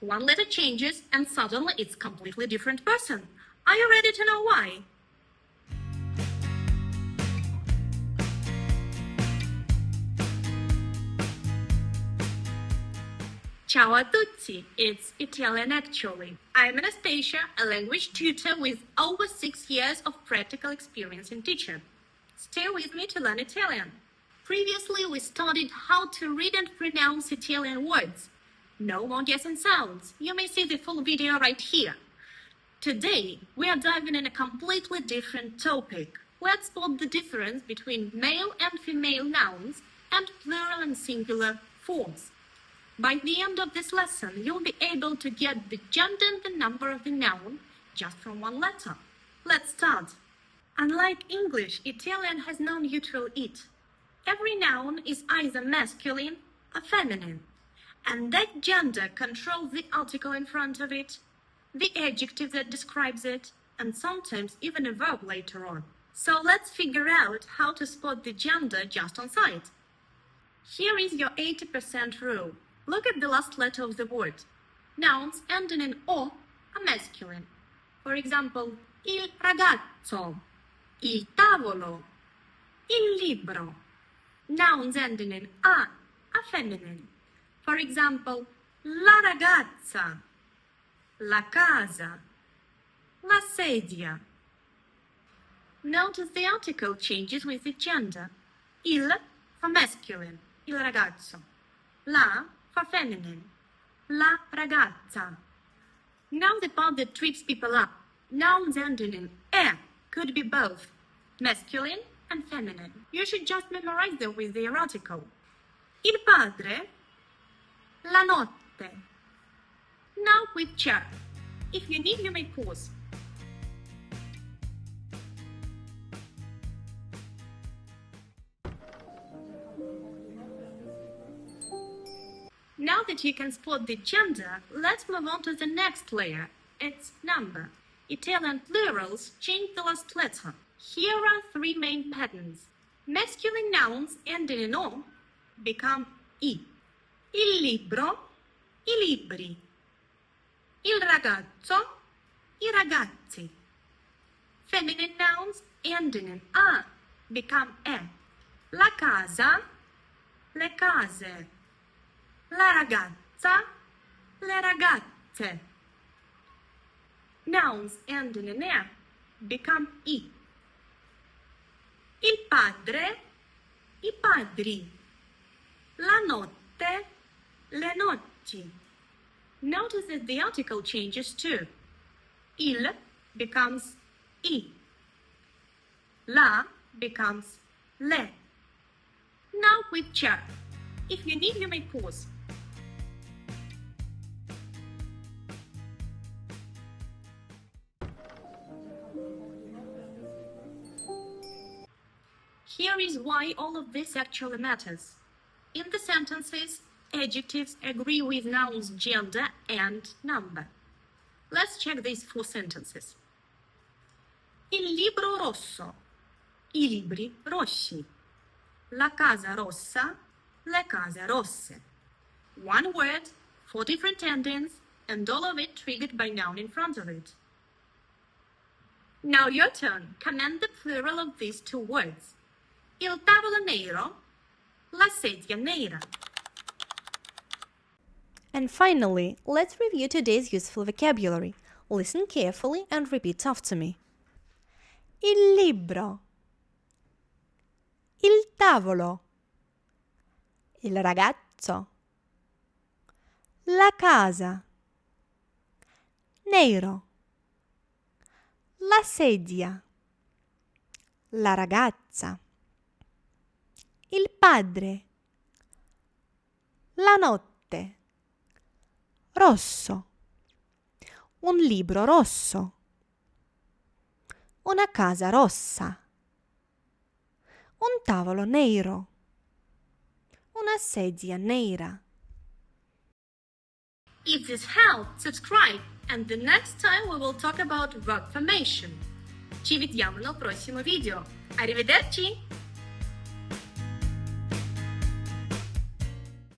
One letter changes and suddenly it's a completely different person. Are you ready to know why? Ciao a tutti, it's Italian actually. I'm Anastasia, a language tutor with over 6 years of practical experience in teaching. Stay with me to learn Italian. Previously, we studied how to read and pronounce Italian words. No more guessing sounds. You may see the full video right here. Today, we are diving in a completely different topic. Let's spot the difference between male and female nouns and plural and singular forms. By the end of this lesson, you'll be able to get the gender and the number of the noun just from one letter. Let's start. Unlike English, Italian has no neutral it. Every noun is either masculine or feminine, and that gender controls the article in front of it, the adjective that describes it, and sometimes even a verb later on. So let's figure out how to spot the gender just on sight. Here is your 80% rule. Look at the last letter of the word. Nouns ending in O are masculine. For example, il ragazzo, il tavolo, il libro. Nouns ending in A are feminine. For example, la ragazza, la casa, la sedia. Notice the article changes with the gender. Il for masculine, il ragazzo. La for feminine, la ragazza. Now the part that trips people up. Nouns ending in E could be both masculine and feminine. You should just memorize them with their article. Il padre, la notte. Now quick check. If you need, you may pause. Now that you can spot the gender, let's move on to the next layer. It's number. Italian plurals change the last letter. Here are 3 main patterns. Masculine nouns ending in O become I. Il libro, I libri. Il ragazzo, I ragazzi. Feminine nouns ending in A become E. La casa, le case. La ragazza, le ragazze. Nouns ending in E become I. Il padre, i padri. La notte, le notti. Notice that the article changes too. Il becomes I. La becomes le. Now quick check. If you need, you may pause. Here is why all of this actually matters. In the sentences, adjectives agree with nouns gender and number. Let's check these 4 sentences. Il libro rosso, i libri rossi. La casa rossa, le case rosse. One word, 4 different endings, and all of it triggered by noun in front of it. Now your turn. Comment the plural of these 2 words. Il tavolo nero, la sedia nera. And finally, let's review today's useful vocabulary. Listen carefully and repeat after me. Il libro, il tavolo, il ragazzo, la casa, nero, la sedia, la ragazza, il padre, la notte, rosso, un libro rosso, una casa rossa, un tavolo nero, una sedia nera. If this helped, subscribe, and the next time we will talk about verb formation. Ci vediamo nel prossimo video. Arrivederci!